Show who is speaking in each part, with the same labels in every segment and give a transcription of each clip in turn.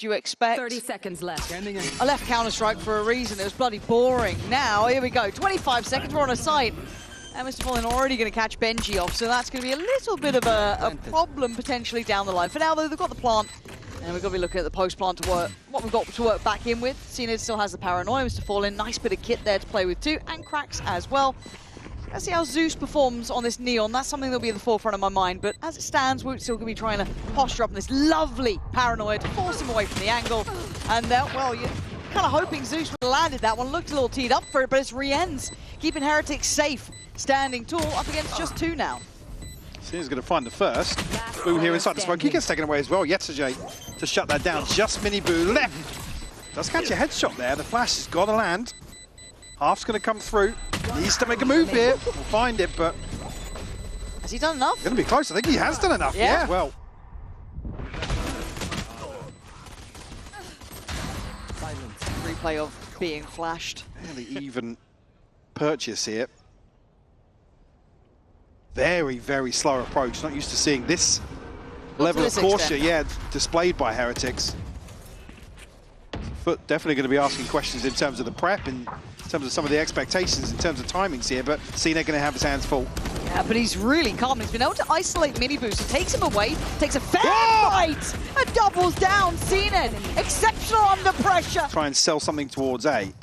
Speaker 1: do you expect?
Speaker 2: 30 seconds left.
Speaker 1: I left Counter-Strike for a reason. It was bloody boring. Now, here we go. 25 seconds, we're on a site. And MrFaliN already going to catch Benji off, so that's going to be a little bit of a problem potentially down the line. For now, though, they've got the plant. And we've got to be looking at the post-plant to work, what we've got to work back in with. cNed still has the paranoia, MrFaliN. Nice bit of kit there to play with too, and qRaxs as well. Let's see how Zeus performs on this Neon. That's something that'll be at the forefront of my mind. But as it stands, we're still going to be trying to posture up in this lovely paranoia to force him away from the angle. And well, you're kind of hoping Zeus would have landed that one. Looked a little teed up for it, but it's RieNs keeping Heretics safe. Standing tall, up against just two now.
Speaker 3: cNed's going to find the first. Boo here inside the smoke. He gets taken away as well. Yetujey to shut that down. Just MiniBoo left. Does catch a headshot there. The flash has got to land. Half's going to come through. Needs to make a move here. We'll find it, but...
Speaker 1: Has he done enough?
Speaker 3: Going to be close. I think he has done enough. Yeah. Well.
Speaker 1: Replay of being flashed.
Speaker 3: Fairly even purchase here. Very, very slow approach. Not used to seeing this level of caution, displayed by Heretics. FUT definitely going to be asking questions in terms of the prep, in terms of some of the expectations, in terms of timings here, but cNed going to have his hands full.
Speaker 1: Yeah, but he's really calm. He's been able to isolate MiniBoo, so takes him away, takes a fair fight, and doubles down. cNed, exceptional under pressure.
Speaker 3: Try and sell something towards A.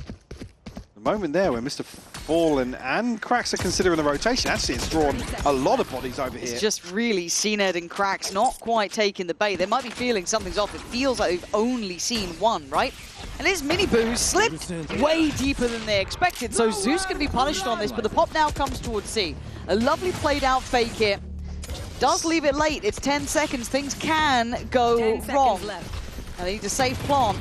Speaker 3: The moment there where MrFaliN and qRaxs are considering the rotation. Actually, it's drawn a lot of bodies over here.
Speaker 1: It's just really cNed and qRaxs not quite taking the bait. They might be feeling something's off. It feels like they've only seen one, right? And it's MiniBoo who slipped way deeper than they expected. So Zeus can be punished on this, but the pop now comes towards C. A lovely played out fake here. Does leave it late. It's 10 seconds. Things can go wrong. And they need to save plant.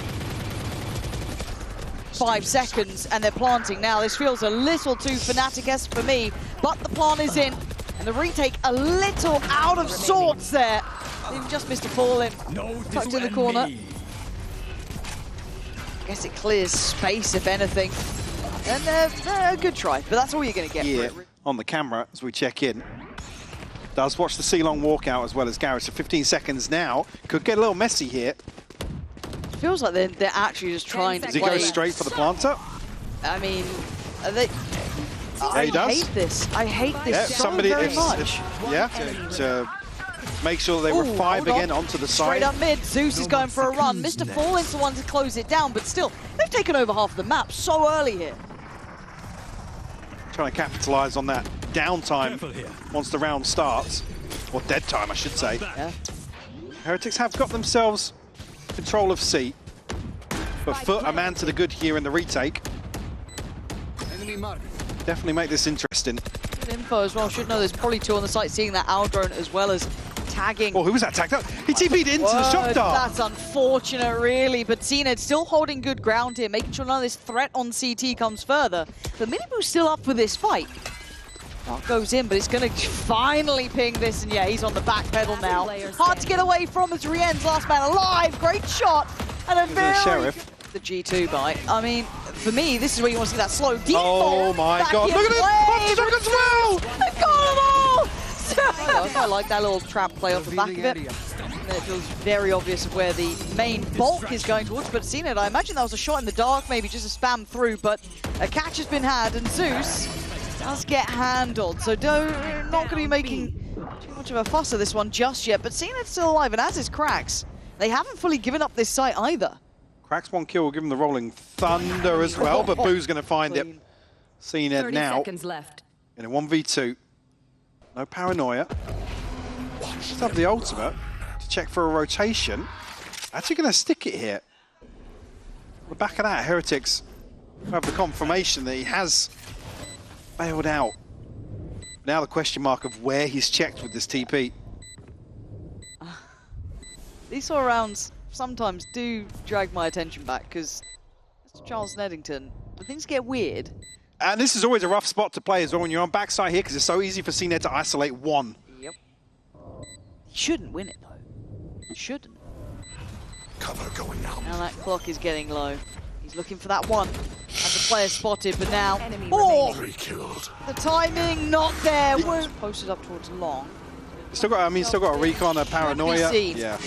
Speaker 1: 5 seconds, and they're planting now. This feels a little too Fnatic-esque for me, but the plant is in. And the retake a little out of sorts there. Even just MrFaliN tucked in the corner. Guess it clears space, if anything. And a good try, but that's all you're going to get for it.
Speaker 3: On the camera as we check in. Does watch the C-long walkout as well as Garrett. So 15 seconds now. Could get a little messy here.
Speaker 1: Feels like they're actually just trying to
Speaker 3: play. Does he go straight for the planter?
Speaker 1: I mean, I hate this. I hate this so very much.
Speaker 3: To make sure that they were 5 again onto the side.
Speaker 1: Straight up mid, Zeus is going for a run. MrFaliN's the one to close it down, but still, they've taken over half the map so early here.
Speaker 3: Trying to capitalise on that downtime once the round starts. Or dead time, I should say.
Speaker 1: Yeah.
Speaker 3: Heretics have got themselves control of C. But FUT a man to the good here in the retake. Definitely make this interesting.
Speaker 1: Good info as well. Should know there's probably two on the site, seeing that owl drone as well as tagging.
Speaker 3: Oh, who was that tagged up? He TP'd into the shock dart.
Speaker 1: That's unfortunate, really. But cNed still holding good ground here, making sure none of this threat on CT comes further. But MiniBoo's still up for this fight. Well, goes in, but it's going to finally ping this, and yeah, he's on the back pedal now. Hard to get away from as RieNs, last man alive. Great shot, and a very... The G2 bite. I mean, for me, this is where you want to see that slow default.
Speaker 3: Oh my god, look at it! Punch as well!
Speaker 1: I got them all! I like that little trap play off the back of it. It feels very obvious of where the main bulk is going towards, but cNed, I imagine that was a shot in the dark, maybe just a spam through, but a catch has been had, and Zeus does get handled, so not going to be making too much of a fuss of this one just yet, but cNed's still alive, and as is qRaxs. They haven't fully given up this site either.
Speaker 3: qRaxs 1 kill will give him the rolling thunder as well, but Boo's going to find it. cNed now in a 1v2. No paranoia. Just have the ultimate to check for a rotation. Actually going to stick it here. On the back of that, Heretics have the confirmation that he has bailed out. Now the question mark of where he's checked with this TP.
Speaker 1: These sort of rounds sometimes do drag my attention back because Mr. Charles Neddington, when things get weird.
Speaker 3: And this is always a rough spot to play as well when you're on backside here because it's so easy for cNed to isolate one.
Speaker 1: Yep. He shouldn't win it though. He shouldn't.
Speaker 4: Cover going out.
Speaker 1: Now that clock is getting low. He's looking for that one. Has the player spotted, but now... the timing not there. Posted up towards long.
Speaker 3: Still got, still got a recon, a paranoia.
Speaker 1: Yeah.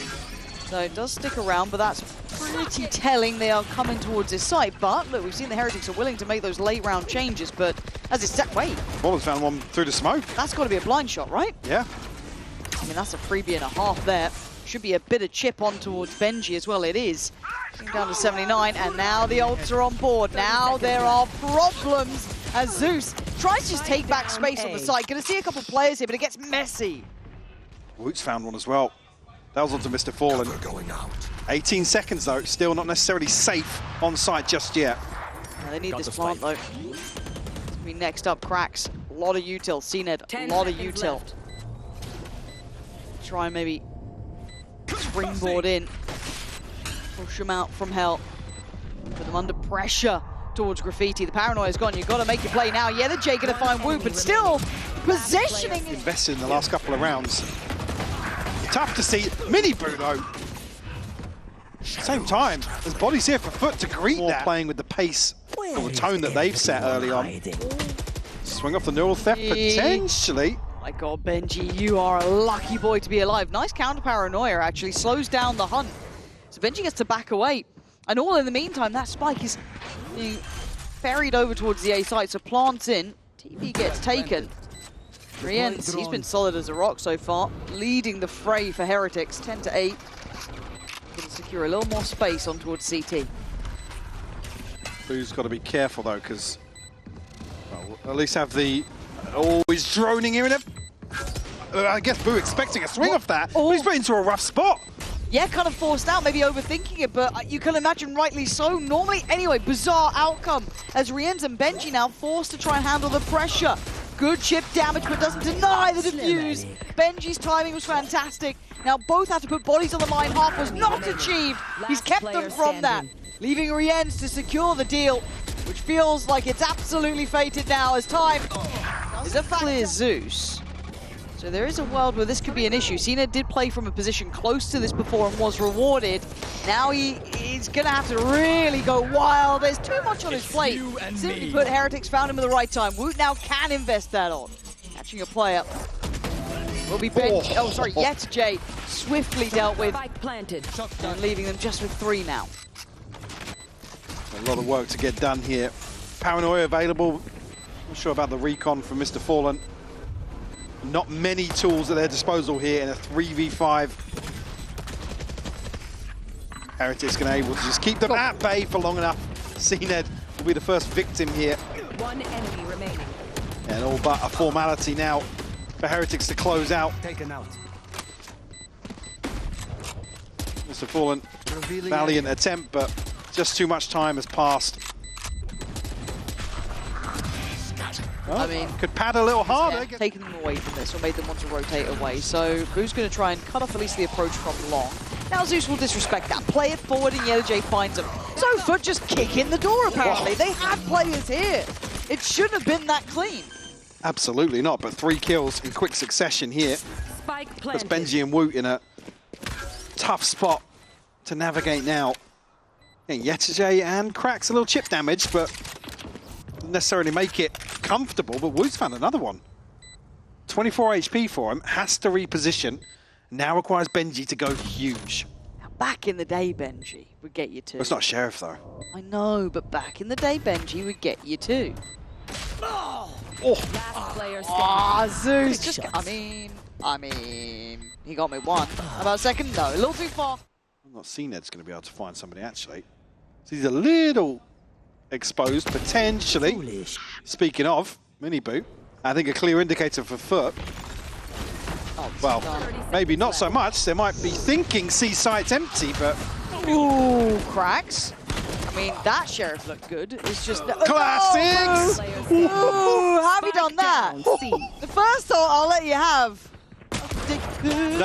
Speaker 1: So it does stick around, but that's pretty telling they are coming towards this site. But look, we've seen the Heretics are willing to make those late round changes, but as it's set, wait.
Speaker 3: Waller's found one through the smoke.
Speaker 1: That's got to be a blind shot, right?
Speaker 3: Yeah.
Speaker 1: I mean, that's a freebie and a half there. Should be a bit of chip on towards Benji as well. It is. Down to 79, and now the ults are on board. Now there are problems as Zeus tries to just take back space on the side. Gonna see a couple players here, but it gets messy.
Speaker 3: Woot's found one as well. That was onto MrFaliN.
Speaker 4: Going out.
Speaker 3: 18 seconds though, still not necessarily safe on site just yet.
Speaker 1: They need this plant though. It's gonna be next up, qRaxs. A lot of util. cNed, a lot of util. Try and maybe springboard in. Push him out from hell. Put them under pressure towards Graffiti. The paranoia's gone. You've got to make your play now. Yeah, the J gonna find Woot, but still positioning.
Speaker 3: Invested in the last couple of rounds. Tough to see. MiniBoo though. Same time, there's bodies here for FUT to greet that. Playing with the pace or the tone that they've set early on. Swing off the neural theft potentially.
Speaker 1: My God, Benji, you are a lucky boy to be alive. Nice counter paranoia actually slows down the hunt. So Benji gets to back away. And all in the meantime, that spike is being ferried over towards the A site. So plants in, TV gets taken. RieNs, he's been solid as a rock so far, leading the fray for Heretics, 10 to 8. Going to secure a little more space on towards CT.
Speaker 3: Boo's got to be careful though, because well, at least have the always droning here in it. I guess Boo expecting a swing off that, but he's put into a rough spot.
Speaker 1: Yeah, kind of forced out, maybe overthinking it, but you can imagine rightly so. Normally, anyway, bizarre outcome as RieNs and Benji now forced to try and handle the pressure. Good chip damage, but doesn't deny the defuse. Benji's timing was fantastic. Now both have to put bodies on the line. Half was not achieved. He's kept them from that, leaving RieNs to secure the deal, which feels like it's absolutely fated now as time is a clear Zeus. So there is a world where this could be an issue. cNed did play from a position close to this before and was rewarded. Now he's going to have to really go wild. There's too much on his plate. Simply put, Heretics found him at the right time. Woot now can invest that on. Catching a player. Will be Benji. Oh, sorry, yetujey swiftly dealt with. And leaving them just with 3 now.
Speaker 3: A lot of work to get done here. Paranoia available. Not sure about the recon from MrFaliN. Not many tools at their disposal here in a 3v5. Heretics going to be able to just keep them at bay for long enough. cNed will be the first victim here.
Speaker 2: One enemy remaining.
Speaker 3: And all but a formality now for Heretics to close out.
Speaker 5: Taken out.
Speaker 3: MrFaliN, valiant attempt, but just too much time has passed.
Speaker 1: I mean,
Speaker 3: could pad a little harder.
Speaker 1: Yeah, taking them away from this or made them want to rotate away. So Boo's going to try and cut off at least the approach from long. Now Zeus will disrespect that, play it forward, and yetujey finds him. So FUT just kick in the door apparently. They had players here. It shouldn't have been that clean.
Speaker 3: Absolutely not, but 3 kills in quick succession here. That's Benji and Woot in a tough spot to navigate now. And yetujey and qRaxs a little chip damage, but didn't necessarily make it comfortable, but Woot's found another one. 24 HP for him, has to reposition. Now requires Benji to go huge.
Speaker 1: Now, back in the day, Benji would get you 2.
Speaker 3: Well, it's not Sheriff though.
Speaker 1: I know, but back in the day, Benji would get you 2. Zeus just, I mean, he got me 1. How about second? No, a little too far.
Speaker 3: I'm not cNed's going to be able to find somebody actually. So he's a little exposed, potentially.
Speaker 5: Foolish.
Speaker 3: Speaking of, MiniBoo, I think a clear indicator for FUT.
Speaker 1: Oh,
Speaker 3: well, maybe not so much. They might be thinking C site's empty, but...
Speaker 1: Ooh, qRaxs. I mean, that Sheriff looked good. It's just...
Speaker 3: Classics!
Speaker 1: Ooh, how have you done that? The first thought I'll let you have.
Speaker 3: No.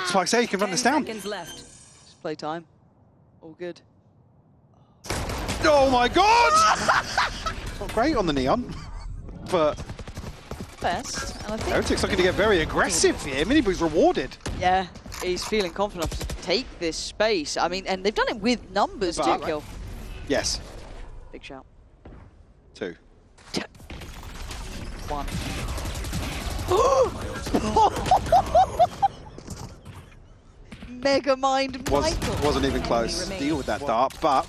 Speaker 3: So I say you can run this down.
Speaker 1: Just play time. All good.
Speaker 3: Oh my God! Not great on the neon, but
Speaker 1: Best, and I think
Speaker 3: Heretics looking to get very aggressive here. MiniBoo's rewarded.
Speaker 1: yeah, he's feeling confident enough to take this space. I mean, and they've done it with numbers too. Kill.
Speaker 3: Yes.
Speaker 1: Big shout.
Speaker 3: 2.
Speaker 1: 1. Mega Mind Michael.
Speaker 3: Wasn't even close. Deal with that dart, but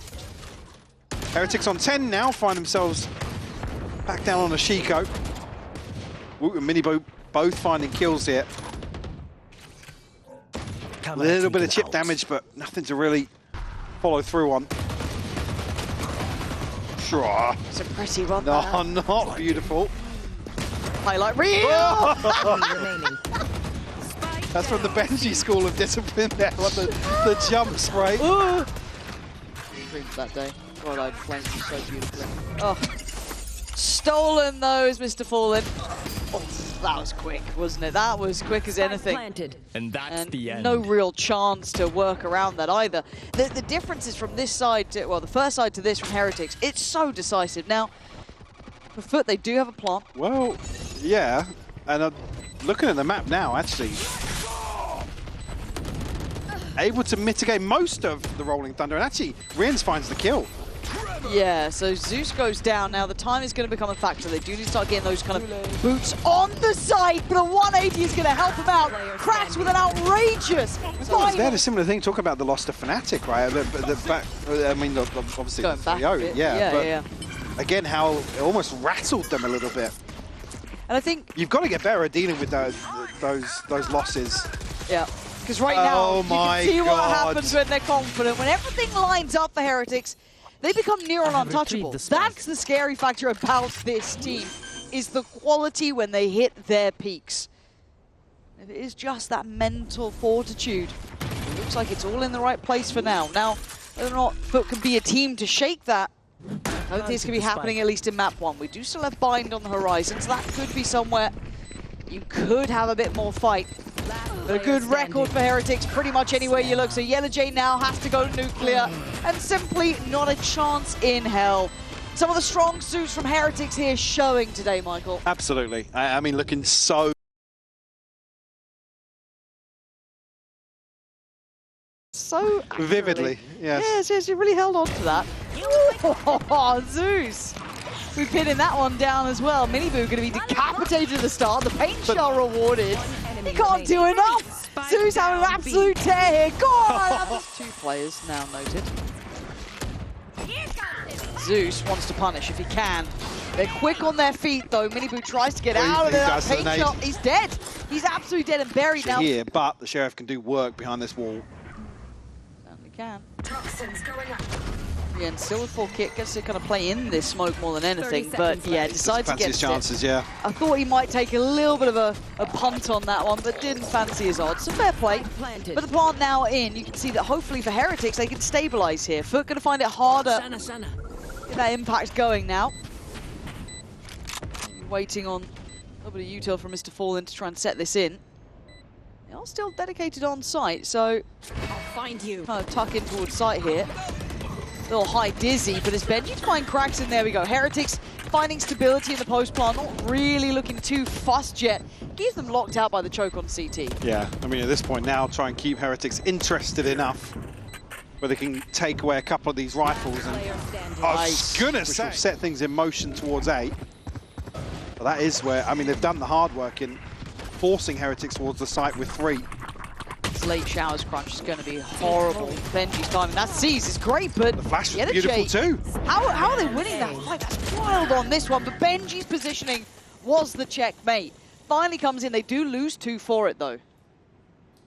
Speaker 3: Heretics on 10 now find themselves back down on a Shiko. Woot and MiniBoo both finding kills here. A little bit of chip damage, but nothing to really follow through on. Sure.
Speaker 1: It's a pretty one.
Speaker 3: No, not beautiful.
Speaker 1: Highlight reel!
Speaker 3: That's from the Benji school of discipline there, what the jump spray.
Speaker 1: Dreams that day. God, I flamed you so beautifully. Oh. Stolen those, MrFaliN. Oh, that was quick, wasn't it? That was quick as anything.
Speaker 5: And that's the end.
Speaker 1: No real chance to work around that either. The difference is from this side to, well, the first side to this from Heretics, it's so decisive. Now, for FUT, they do have a plant.
Speaker 3: Well, yeah, and looking at the map now, actually, able to mitigate most of the Rolling Thunder, and actually, RieNs finds the kill.
Speaker 1: Yeah, so Zeus goes down. Now the time is going to become a factor. They do need to start getting those kind of boots on the side, but a 180 is going to help him out. qRaxs with an outrageous
Speaker 3: They had a similar thing, talking about the loss to Fnatic, right? I mean, obviously
Speaker 1: going back
Speaker 3: 3-0,
Speaker 1: yeah.
Speaker 3: Again, how it almost rattled them a little bit.
Speaker 1: And I think
Speaker 3: you've got to get better at dealing with those losses.
Speaker 1: Yeah, because right now, you can see what
Speaker 3: God.
Speaker 1: happens when they're confident. When everything lines up for Heretics, they become near on untouchable. That's the scary factor about this team, is the quality when they hit their peaks. It is just that mental fortitude. It looks like it's all in the right place for now. Now, whether or not FUT can be a team to shake that, I don't think it's going to be happening, at least in map 1. We do still have Bind on the horizon, so that could be somewhere you could have a bit more fight. But a good record for Heretics pretty much anywhere you look. So yetujey now has to go nuclear, and simply not a chance in hell. Some of the strong suits from Heretics here showing today, Michael.
Speaker 3: Absolutely. I mean, looking so vividly. Yes.
Speaker 1: Yes, you really held on to that. Oh, Zeus! We pinning that one down as well. MiniBoo going to be decapitated at the start. The paint shell rewarded. He can't do enough. Zeus having an absolute tear here. Go on! There's 2 players now noted. Zeus wants to punish if he can. They're quick on their feet though. MiniBoo tries to get out of there. That paint shell. He's dead. He's absolutely dead and buried now.
Speaker 3: Here, but the Sheriff can do work behind this wall.
Speaker 1: Certainly can. Yeah, and still with full kit, gets to kind of play in this smoke more than anything, but yeah, decides to get
Speaker 3: his chances,
Speaker 1: yeah. I thought he might take a little bit of a punt on that one, but didn't fancy his odds. So fair play. But the plant now in, you can see that hopefully for Heretics, they can stabilize here. FUT going to find it harder. Get that impact going now. Waiting on a little bit of util from MrFaliN to try and set this in. They are still dedicated on site, so
Speaker 2: I'll find you.
Speaker 1: Kind of tuck in towards site here. Little high dizzy, but it's Benji to find qRaxs, and there we go. Heretics finding stability in the post plant, not really looking too fussed yet. Keeps them locked out by the choke on CT.
Speaker 3: Yeah, I mean, at this point now, try and keep Heretics interested enough where they can take away a couple of these rifles. And I was gonna say, set things in motion towards A. But that is where, I mean, they've done the hard work in forcing Heretics towards the site with 3.
Speaker 1: This late showers crunch is going to be horrible. Benji's timing. That C's is great, but
Speaker 3: the flash was beautiful too.
Speaker 1: How are they winning that fight? That's wild on this one, but Benji's positioning was the checkmate. Finally comes in. They do lose 2 for it, though.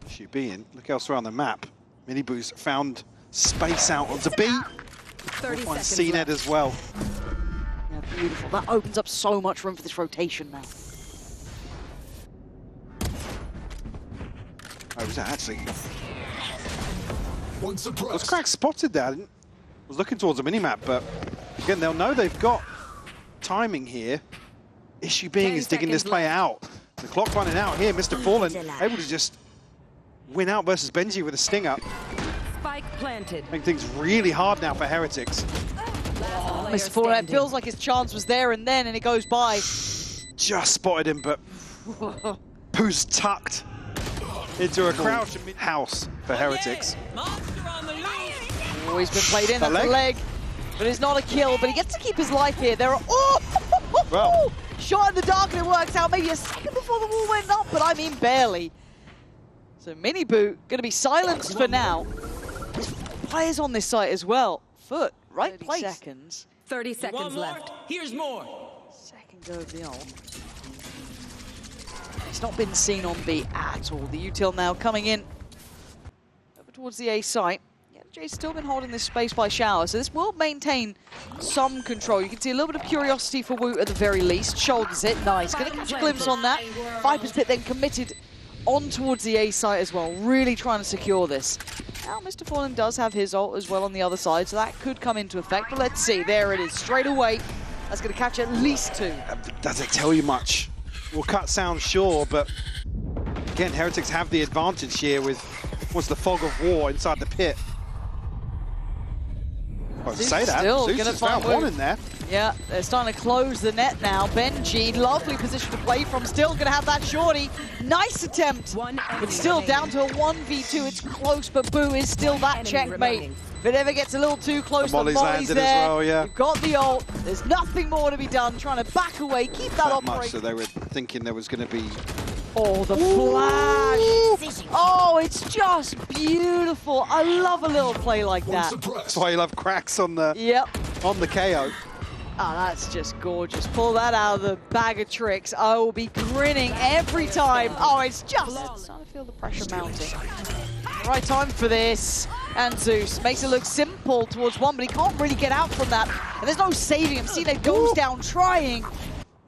Speaker 3: She being, look elsewhere on the map. MiniBoo's found space out onto B.
Speaker 2: 30
Speaker 3: find
Speaker 2: seconds
Speaker 3: cNed as well.
Speaker 1: Yeah, beautiful. That opens up so much room for this rotation now.
Speaker 3: Oh, was that actually?
Speaker 4: One suppressed.
Speaker 3: Was qRaxs spotted there? I was looking towards the minimap, but again, they'll know they've got timing here. Issue being is digging this player out. The clock running out here. MrFaliN able to just win out versus Benji with a stinger.
Speaker 2: Spike planted.
Speaker 3: Making things really hard now for Heretics.
Speaker 1: MrFaliN, it feels like his chance was there and then, and it goes by.
Speaker 3: Just spotted him, but Pooh's tucked into a crouch house for Heretics.
Speaker 1: Oh, he's been played in, that's a leg. But it's not a kill, but he gets to keep his life here. There are,
Speaker 3: well,
Speaker 1: shot in the dark and it works out maybe a second before the wall went up, but I mean barely. So MiniBoo going to be silenced for now. There's players on this site as well. FUT, right place.
Speaker 2: 30 seconds left.
Speaker 5: Here's more.
Speaker 1: Second go of the ult. It's not been seen on B at all. The util now coming in over towards the A site. yetujey's still been holding this space by Shower, so this will maintain some control. You can see a little bit of curiosity for Wu at the very least. Shoulders it, nice. Gonna catch a glimpse on that. Viper's Pit then committed on towards the A site as well, really trying to secure this. Now MrFaliN does have his ult as well on the other side, so that could come into effect, but let's see. There it is, straight away. That's gonna catch at least 2.
Speaker 3: Does it tell you much? Well, cut sound sure, but again, Heretics have the advantage here with what's the fog of war inside the pit. Well, to say that,
Speaker 1: still
Speaker 3: Zeus
Speaker 1: gonna
Speaker 3: has found
Speaker 1: find
Speaker 3: one in there.
Speaker 1: Yeah, they're starting to close the net now. Benji, lovely position to play from, still gonna have that shorty. Nice attempt, but still down to a 1v2. It's close, but Boo is still that checkmate. If it ever gets a little too close, the Molly's there.
Speaker 3: As well, yeah.
Speaker 1: You've got the ult. There's nothing more to be done. Trying to back away, keep that operating.
Speaker 3: Much so they were thinking there was going to be.
Speaker 1: Oh, the flash! Oh, it's just beautiful. I love a little play like that.
Speaker 3: That's why you love qRaxs on the on the KO.
Speaker 1: Oh, that's just gorgeous. Pull that out of the bag of tricks. I will be grinning every time. Oh, it's just starting to feel the pressure mounting. Right time for this. And Zeus makes it look simple towards one, but he can't really get out from that. And there's no saving him. cNed goes down trying.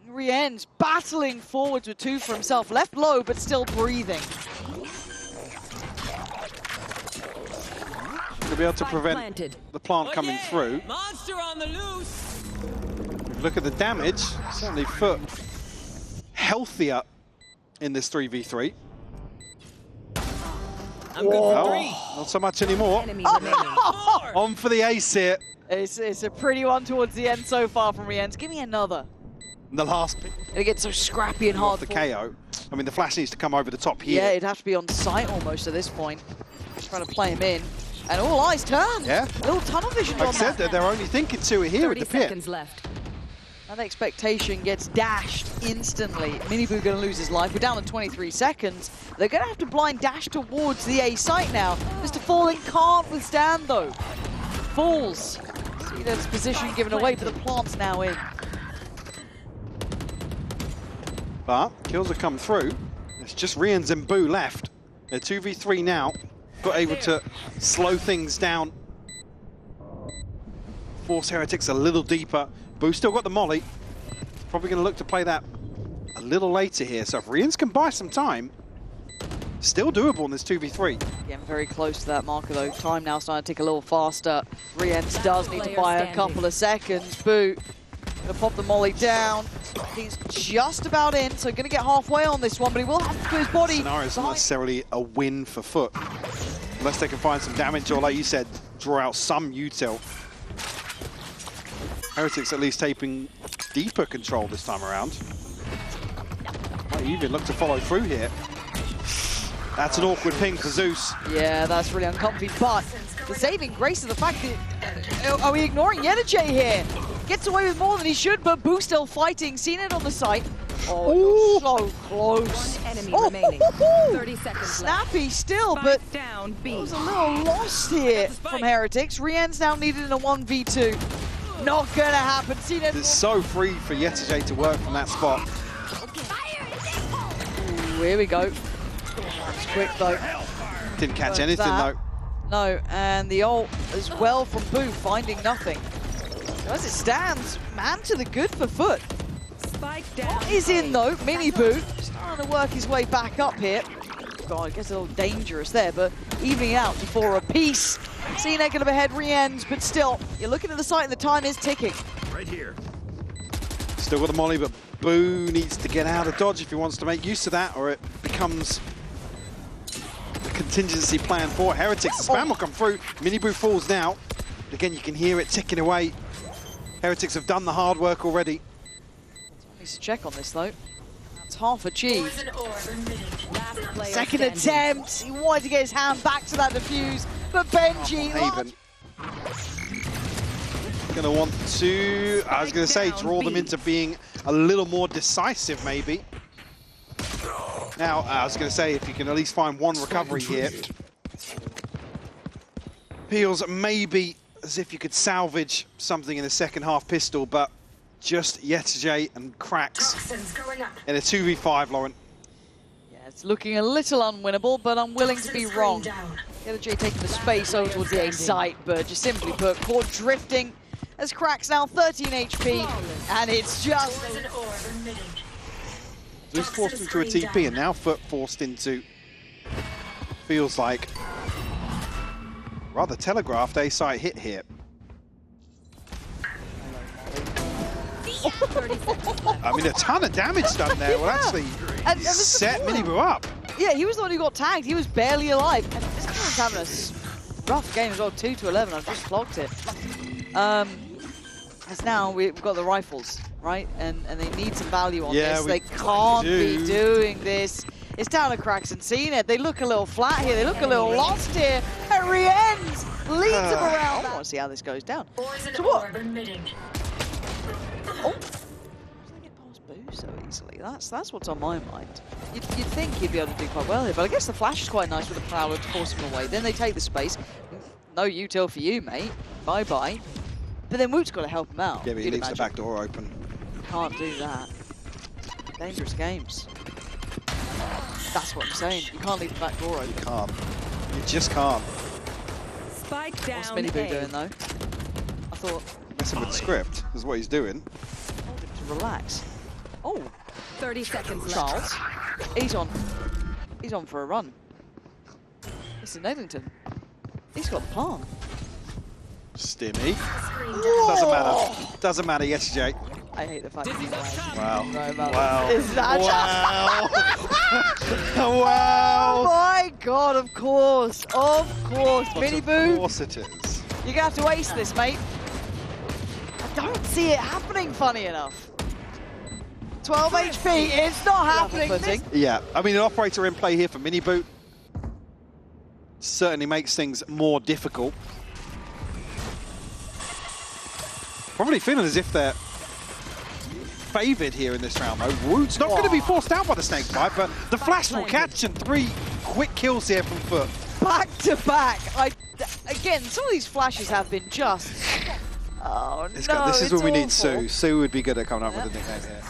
Speaker 1: RieNs battling forwards with 2 for himself. Left low, but still breathing.
Speaker 3: To be able to prevent the plant coming through.
Speaker 5: Monster on the loose.
Speaker 3: Look at the damage. Certainly FUT healthier in this 3v3.
Speaker 5: I'm good for 3.
Speaker 3: Not so much anymore. On for the ace here.
Speaker 1: It's a pretty one towards the end so far from RieNs. Give me another.
Speaker 3: The last pick.
Speaker 1: It gets so scrappy and hard.
Speaker 3: The KO. I mean, the flash needs to come over the top here.
Speaker 1: Yeah, it'd have to be on site almost at this point. Just trying to play him in. And all eyes turned. Yeah. A little tunnel vision on that.
Speaker 3: Like I said, they're only thinking 2 here at the pit.
Speaker 2: 30 seconds left.
Speaker 1: That expectation gets dashed instantly. MiniBoo going to lose his life. We're down to 23 seconds. They're going to have to blind dash towards the A site now. MrFaliN can't withstand, though. Falls. See that's position given away, but the plant's now in.
Speaker 3: But kills have come through. It's just RieNs and Boo left. They're 2v3 now, but able to slow things down. Force Heretics a little deeper. Boo still got the molly. Probably going to look to play that a little later here. So if RieNs can buy some time, still doable in this 2v3.
Speaker 1: Getting very close to that marker though. Time now starting to tick a little faster. RieNs does need to buy a couple of seconds. Boo gonna pop the molly down. He's just about in, so gonna get halfway on this one, but he will have to put his body.
Speaker 3: Scenario's not necessarily a win for FUT, unless they can find some damage or, like you said, draw out some util. Heretics at least taking deeper control this time around. Might even look to follow through here. That's an awkward ping for Zeus.
Speaker 1: Yeah, that's really uncomfy, but the saving grace of the fact that... Are we ignoring yetujey here? Gets away with more than he should, but Boo still fighting. cNed on the site. Oh, so close.
Speaker 2: One enemy remaining. 30 seconds
Speaker 1: Snappy
Speaker 2: left.
Speaker 1: still,
Speaker 2: Spike
Speaker 1: but
Speaker 2: down B.
Speaker 1: was a little lost here from Heretics. RieNs now needed in a 1v2. Not gonna happen. cNed.
Speaker 3: It's so free for yetujey to work from that spot.
Speaker 1: Ooh, here we go. That's quick though.
Speaker 3: Didn't catch anything though.
Speaker 1: No, and the ult as well from Boo, finding nothing. As it stands, man to the good for FUT.
Speaker 2: Spike down.
Speaker 1: Is in though, MiniBoo starting to work his way back up here. God, I guess a little dangerous there, but evening out to 4 apiece. cNed gonna behead RieNs, but still, you're looking at the site and the time is ticking.
Speaker 4: Right here.
Speaker 3: Still got the molly, but Boo needs to get out of dodge if he wants to make use of that, or it becomes a contingency plan for Heretics. The spam will come through. MiniBoo falls now. Again, you can hear it ticking away. Heretics have done the hard work already.
Speaker 1: Needs to check on this though. That's half achieved. Second
Speaker 2: standing.
Speaker 1: attempt. He wanted to get his hand back to that defuse, but Benji.
Speaker 3: Haven. Gonna want to, I was gonna say, draw them into being a little more decisive maybe. Now, I was going to say, if you can at least find one recovery here, feels maybe as if you could salvage something in the second half pistol, but just yetujey and qRaxs in a 2v5, Lauren.
Speaker 1: Yeah, it's looking a little unwinnable, but I'm willing to be wrong. yetujey taking the space over towards the A site, but just simply put, caught drifting as qRaxs now 13 HP, and it's just...
Speaker 3: He's forced into a TP, and now FUT forced into, feels like, rather telegraphed A site hit here. I mean, a ton of damage done there. Will actually set MiniBoo up.
Speaker 1: Yeah, he was the one who got tagged. He was barely alive. And this guy's having a rough game as well. 2-11. I've just clocked it. As now we've got the rifles, right? And they need some value on this. They can't be doing this. It's down to qRaxs and cNed. They look a little flat here. They look a little lost here. And RieNs leads them around. I want to see how this goes down. So what? Oh, they get past Boo so easily? That's what's on my mind. You'd think he'd be able to do quite well here, but I guess the flash is quite nice with the prowler to force him away. Then they take the space. No util for you, mate. Bye-bye. But then Woot's got to help him out.
Speaker 3: Yeah, but he leaves the back door open.
Speaker 1: Can't do that. Dangerous games. That's what I'm saying. You can't leave the back door open.
Speaker 3: You can't. You just can't.
Speaker 2: Spike down.
Speaker 1: What's MiniBoo doing, though? I thought...
Speaker 3: Messing with the script is what he's doing.
Speaker 1: Told him to relax. Oh.
Speaker 2: 30 seconds
Speaker 1: Charles.
Speaker 2: left.
Speaker 1: He's on for a run. Mr. Nedlington. He's got the plan.
Speaker 3: Stimmy. Doesn't matter. Doesn't matter, yetujey.
Speaker 1: I hate the fact that he's
Speaker 3: Wow.
Speaker 1: right about
Speaker 3: Wow.
Speaker 1: that. Is that
Speaker 3: Wow. Wow.
Speaker 1: Oh my god, of course. Of course. MiniBoo.
Speaker 3: Of course it is.
Speaker 1: You're going to have to ace this, mate. I don't see it happening, funny enough. 12 HP, it's not happening.
Speaker 3: Yeah, I mean, an operator in play here for MiniBoo certainly makes things more difficult. Probably feeling as if they're favoured here in this round, though. Woot's not going to be forced out by the snakebite, but the flash will catch, and 3 quick kills here from FUT.
Speaker 1: Back to back. Again, some of these flashes have been just... Oh, no,
Speaker 3: this is when we need
Speaker 1: awful.
Speaker 3: Sue would be good at coming up with a nickname here.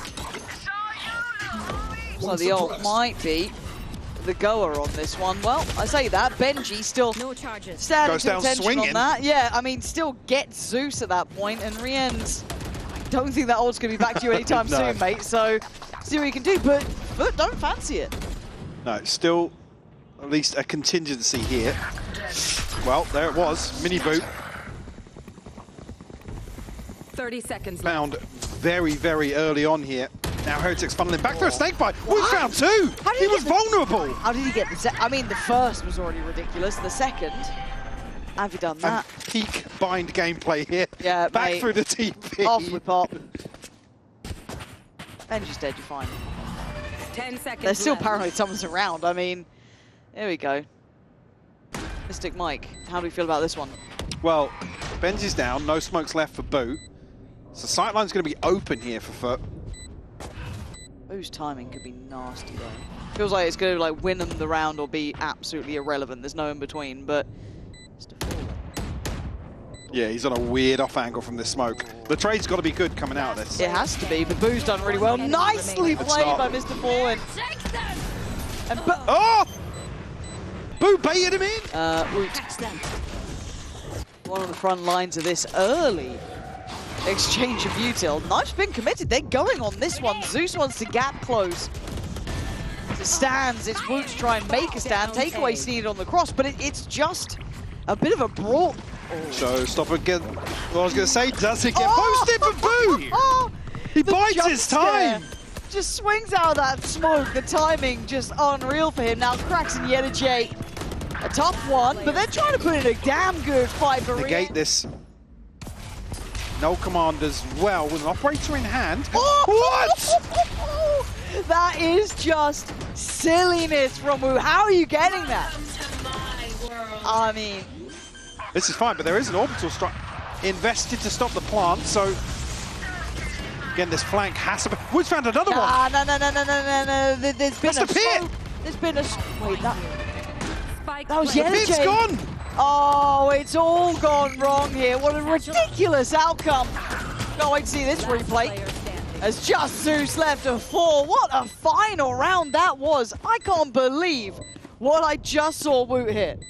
Speaker 1: So the ult might be the goer on this one. Well, I say that, Benji still standing
Speaker 3: Goes
Speaker 1: to
Speaker 3: down
Speaker 1: attention
Speaker 3: swinging.
Speaker 1: on that. Yeah, I mean, still gets Zeus at that point, and RieNs, I don't think that ult's going to be back to you anytime
Speaker 3: No.
Speaker 1: soon, mate, so see what you can do, but don't fancy it.
Speaker 3: No, still at least a contingency here. Well, there it was, MiniBoo.
Speaker 2: 30 seconds left.
Speaker 3: Found very, very early on here. Now Heretics funneling back through a snakebite. Woot found 2! He was vulnerable!
Speaker 1: How did he get the I mean, the first was already ridiculous. The second, have you done that?
Speaker 3: And peak bind gameplay here.
Speaker 1: Yeah,
Speaker 3: back
Speaker 1: mate.
Speaker 3: through the TP.
Speaker 1: Off with pop. Benji's dead, you're fine.
Speaker 2: 10 seconds
Speaker 1: They're still
Speaker 2: left.
Speaker 1: paranoid someone's around. I mean, there we go. Mystic Mike, how do we feel about this one?
Speaker 3: Well, Benji's down, no smokes left for Boo. So sightline's going to be open here for FUT.
Speaker 1: Boo's timing could be nasty though. Feels like it's going to like win them the round or be absolutely irrelevant. There's no in between, but it's default.
Speaker 3: Yeah, he's on a weird off angle from this smoke. The trade's got to be good coming out of this.
Speaker 1: It has to be, but Boo's done really well. Nicely played by MrFaliN. And
Speaker 3: Oh! Boo baited him in!
Speaker 1: Woot. One of the front lines of this early exchange of util. Knife's been committed. They're going on this one. Zeus wants to gap close. It stands. It's Woot to try and make a stand. Takeaway needed on the cross, but it's just a bit of a brawl.
Speaker 3: So stop again. What I was going to say, does it get posted for Boo? He
Speaker 1: The
Speaker 3: bites
Speaker 1: jump
Speaker 3: his
Speaker 1: scare
Speaker 3: time.
Speaker 1: Just swings out of that smoke. The timing just unreal for him. Now qRaxs and yetujey, a tough one, but they're trying to put in a damn good fight for
Speaker 3: Negate
Speaker 1: RieNs.
Speaker 3: this. No commanders well with an operator in hand.
Speaker 1: What? That is just silliness from Woo. How are you getting that? I mean,
Speaker 3: This is fine, but there is an orbital strike invested to stop the plant, so Again, this flank has to be... Woods found another one!
Speaker 1: No. There's been
Speaker 3: That's the pit!
Speaker 1: There's been a... Wait, that
Speaker 2: Spike
Speaker 1: was
Speaker 2: planted.
Speaker 3: The pit's
Speaker 1: yetujey.
Speaker 3: gone!
Speaker 1: Oh, it's all gone wrong here. What a ridiculous outcome. Can't wait to see this replay.
Speaker 2: Player standing.
Speaker 1: As just Zeus left a 4. What a final round that was. I can't believe what I just saw Woot hit.